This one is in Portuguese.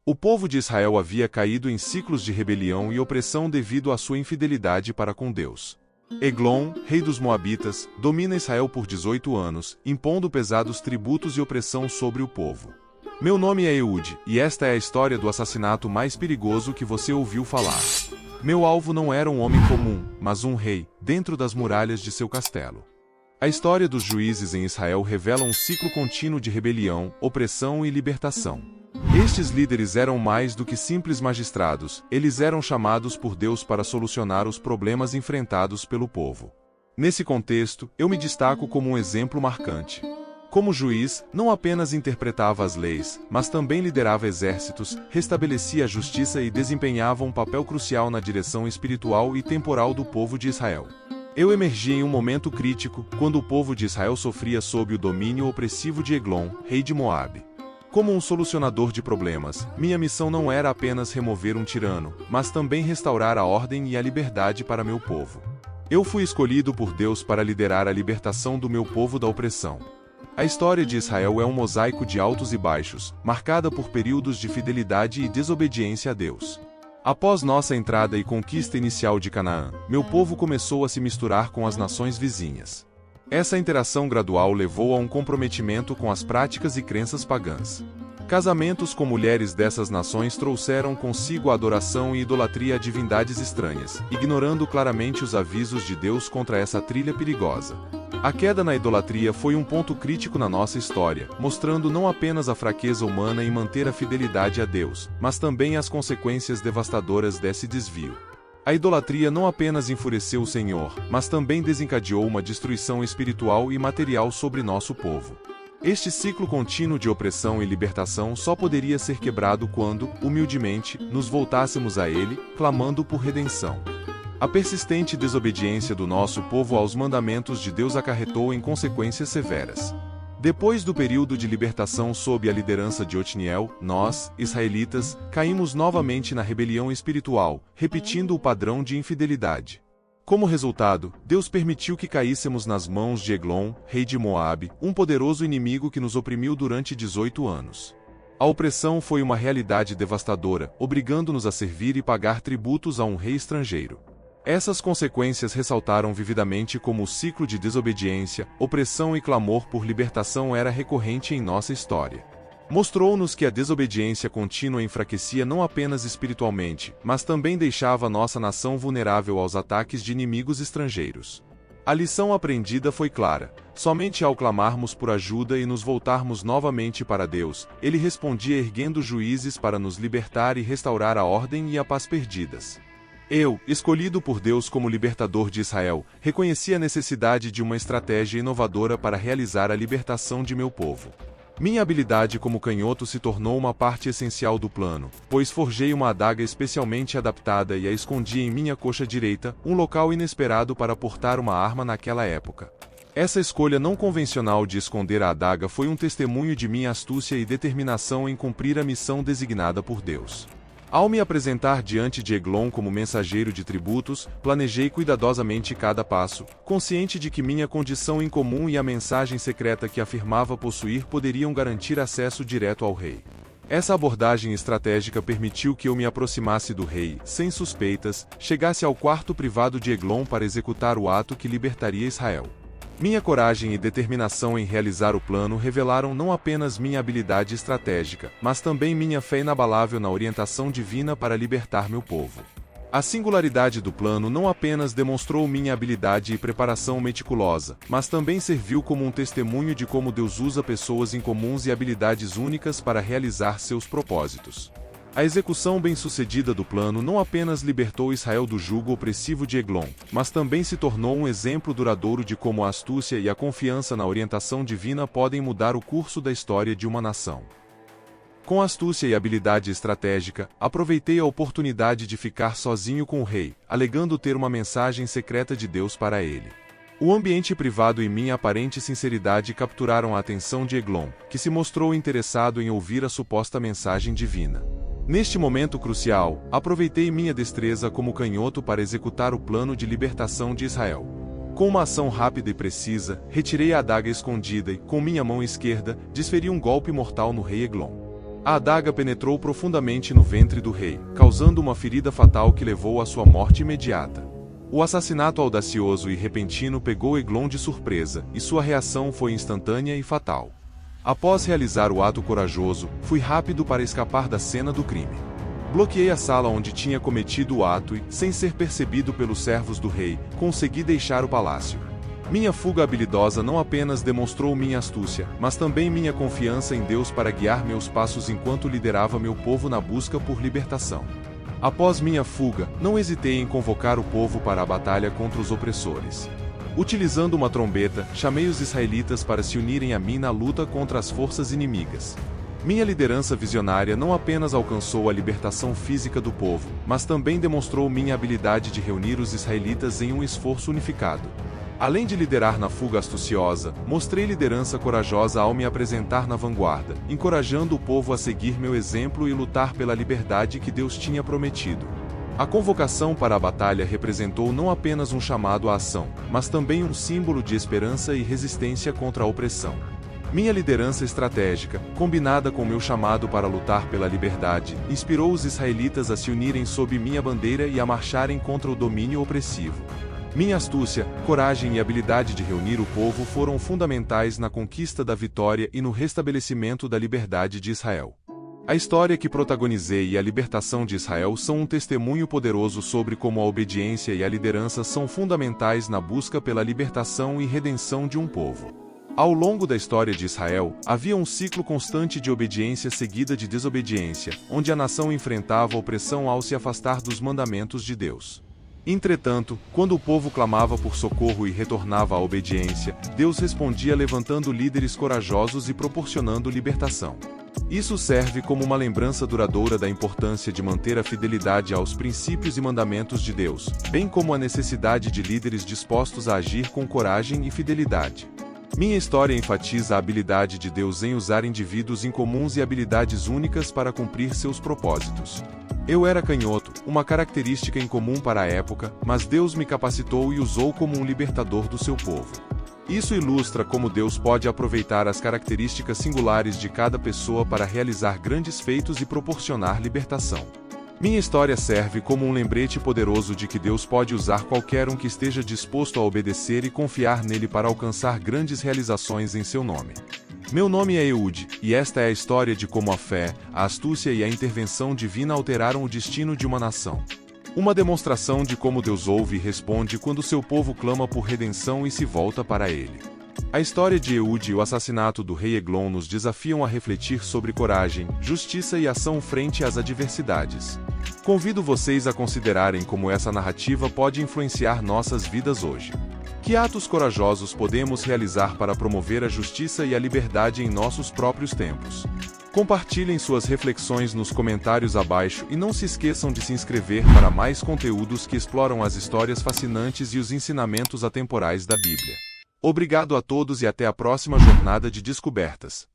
O povo de Israel havia caído em ciclos de rebelião e opressão devido à sua infidelidade para com Deus. Eglon, rei dos Moabitas, domina Israel por 18 anos, impondo pesados tributos e opressão sobre o povo. Meu nome é Eude, e esta é a história do assassinato mais perigoso que você ouviu falar. Meu alvo não era um homem comum, mas um rei, dentro das muralhas de seu castelo. A história dos juízes em Israel revela um ciclo contínuo de rebelião, opressão e libertação. Estes líderes eram mais do que simples magistrados, eles eram chamados por Deus para solucionar os problemas enfrentados pelo povo. Nesse contexto, eu me destaco como um exemplo marcante. Como juiz, não apenas interpretava as leis, mas também liderava exércitos, restabelecia a justiça e desempenhava um papel crucial na direção espiritual e temporal do povo de Israel. Eu emergi em um momento crítico, quando o povo de Israel sofria sob o domínio opressivo de Eglon, rei de Moabe. Como um solucionador de problemas, minha missão não era apenas remover um tirano, mas também restaurar a ordem e a liberdade para meu povo. Eu fui escolhido por Deus para liderar a libertação do meu povo da opressão. A história de Israel é um mosaico de altos e baixos, marcada por períodos de fidelidade e desobediência a Deus. Após nossa entrada e conquista inicial de Canaã, meu povo começou a se misturar com as nações vizinhas. Essa interação gradual levou a um comprometimento com as práticas e crenças pagãs. Casamentos com mulheres dessas nações trouxeram consigo a adoração e idolatria a divindades estranhas, ignorando claramente os avisos de Deus contra essa trilha perigosa. A queda na idolatria foi um ponto crítico na nossa história, mostrando não apenas a fraqueza humana em manter a fidelidade a Deus, mas também as consequências devastadoras desse desvio. A idolatria não apenas enfureceu o Senhor, mas também desencadeou uma destruição espiritual e material sobre nosso povo. Este ciclo contínuo de opressão e libertação só poderia ser quebrado quando, humildemente, nos voltássemos a Ele, clamando por redenção. A persistente desobediência do nosso povo aos mandamentos de Deus acarretou em consequências severas. Depois do período de libertação sob a liderança de Otniel, nós, israelitas, caímos novamente na rebelião espiritual, repetindo o padrão de infidelidade. Como resultado, Deus permitiu que caíssemos nas mãos de Eglon, rei de Moabe, um poderoso inimigo que nos oprimiu durante 18 anos. A opressão foi uma realidade devastadora, obrigando-nos a servir e pagar tributos a um rei estrangeiro. Essas consequências ressaltaram vividamente como o ciclo de desobediência, opressão e clamor por libertação era recorrente em nossa história. Mostrou-nos que a desobediência contínua enfraquecia não apenas espiritualmente, mas também deixava nossa nação vulnerável aos ataques de inimigos estrangeiros. A lição aprendida foi clara: somente ao clamarmos por ajuda e nos voltarmos novamente para Deus, Ele respondia erguendo juízes para nos libertar e restaurar a ordem e a paz perdidas. Eu, escolhido por Deus como libertador de Israel, reconheci a necessidade de uma estratégia inovadora para realizar a libertação de meu povo. Minha habilidade como canhoto se tornou uma parte essencial do plano, pois forjei uma adaga especialmente adaptada e a escondi em minha coxa direita, um local inesperado para portar uma arma naquela época. Essa escolha não convencional de esconder a adaga foi um testemunho de minha astúcia e determinação em cumprir a missão designada por Deus. Ao me apresentar diante de Eglon como mensageiro de tributos, planejei cuidadosamente cada passo, consciente de que minha condição incomum e a mensagem secreta que afirmava possuir poderiam garantir acesso direto ao rei. Essa abordagem estratégica permitiu que eu me aproximasse do rei, sem suspeitas, chegasse ao quarto privado de Eglon para executar o ato que libertaria Israel. Minha coragem e determinação em realizar o plano revelaram não apenas minha habilidade estratégica, mas também minha fé inabalável na orientação divina para libertar meu povo. A singularidade do plano não apenas demonstrou minha habilidade e preparação meticulosa, mas também serviu como um testemunho de como Deus usa pessoas incomuns e habilidades únicas para realizar seus propósitos. A execução bem-sucedida do plano não apenas libertou Israel do jugo opressivo de Eglon, mas também se tornou um exemplo duradouro de como a astúcia e a confiança na orientação divina podem mudar o curso da história de uma nação. Com astúcia e habilidade estratégica, aproveitei a oportunidade de ficar sozinho com o rei, alegando ter uma mensagem secreta de Deus para ele. O ambiente privado e minha aparente sinceridade capturaram a atenção de Eglon, que se mostrou interessado em ouvir a suposta mensagem divina. Neste momento crucial, aproveitei minha destreza como canhoto para executar o plano de libertação de Israel. Com uma ação rápida e precisa, retirei a adaga escondida e, com minha mão esquerda, desferi um golpe mortal no rei Eglon. A adaga penetrou profundamente no ventre do rei, causando uma ferida fatal que levou à sua morte imediata. O assassinato audacioso e repentino pegou Eglon de surpresa, e sua reação foi instantânea e fatal. Após realizar o ato corajoso, fui rápido para escapar da cena do crime. Bloqueei a sala onde tinha cometido o ato e, sem ser percebido pelos servos do rei, consegui deixar o palácio. Minha fuga habilidosa não apenas demonstrou minha astúcia, mas também minha confiança em Deus para guiar meus passos enquanto liderava meu povo na busca por libertação. Após minha fuga, não hesitei em convocar o povo para a batalha contra os opressores. Utilizando uma trombeta, chamei os israelitas para se unirem a mim na luta contra as forças inimigas. Minha liderança visionária não apenas alcançou a libertação física do povo, mas também demonstrou minha habilidade de reunir os israelitas em um esforço unificado. Além de liderar na fuga astuciosa, mostrei liderança corajosa ao me apresentar na vanguarda, encorajando o povo a seguir meu exemplo e lutar pela liberdade que Deus tinha prometido. A convocação para a batalha representou não apenas um chamado à ação, mas também um símbolo de esperança e resistência contra a opressão. Minha liderança estratégica, combinada com meu chamado para lutar pela liberdade, inspirou os israelitas a se unirem sob minha bandeira e a marcharem contra o domínio opressivo. Minha astúcia, coragem e habilidade de reunir o povo foram fundamentais na conquista da vitória e no restabelecimento da liberdade de Israel. A história que protagonizei e a libertação de Israel são um testemunho poderoso sobre como a obediência e a liderança são fundamentais na busca pela libertação e redenção de um povo. Ao longo da história de Israel, havia um ciclo constante de obediência seguida de desobediência, onde a nação enfrentava opressão ao se afastar dos mandamentos de Deus. Entretanto, quando o povo clamava por socorro e retornava à obediência, Deus respondia levantando líderes corajosos e proporcionando libertação. Isso serve como uma lembrança duradoura da importância de manter a fidelidade aos princípios e mandamentos de Deus, bem como a necessidade de líderes dispostos a agir com coragem e fidelidade. Minha história enfatiza a habilidade de Deus em usar indivíduos incomuns e habilidades únicas para cumprir seus propósitos. Eu era canhoto, uma característica incomum para a época, mas Deus me capacitou e usou como um libertador do seu povo. Isso ilustra como Deus pode aproveitar as características singulares de cada pessoa para realizar grandes feitos e proporcionar libertação. Minha história serve como um lembrete poderoso de que Deus pode usar qualquer um que esteja disposto a obedecer e confiar nele para alcançar grandes realizações em seu nome. Meu nome é Ehud, e esta é a história de como a fé, a astúcia e a intervenção divina alteraram o destino de uma nação. Uma demonstração de como Deus ouve e responde quando seu povo clama por redenção e se volta para ele. A história de Ehud e o assassinato do rei Eglon nos desafiam a refletir sobre coragem, justiça e ação frente às adversidades. Convido vocês a considerarem como essa narrativa pode influenciar nossas vidas hoje. Que atos corajosos podemos realizar para promover a justiça e a liberdade em nossos próprios tempos? Compartilhem suas reflexões nos comentários abaixo e não se esqueçam de se inscrever para mais conteúdos que exploram as histórias fascinantes e os ensinamentos atemporais da Bíblia. Obrigado a todos e até a próxima jornada de descobertas.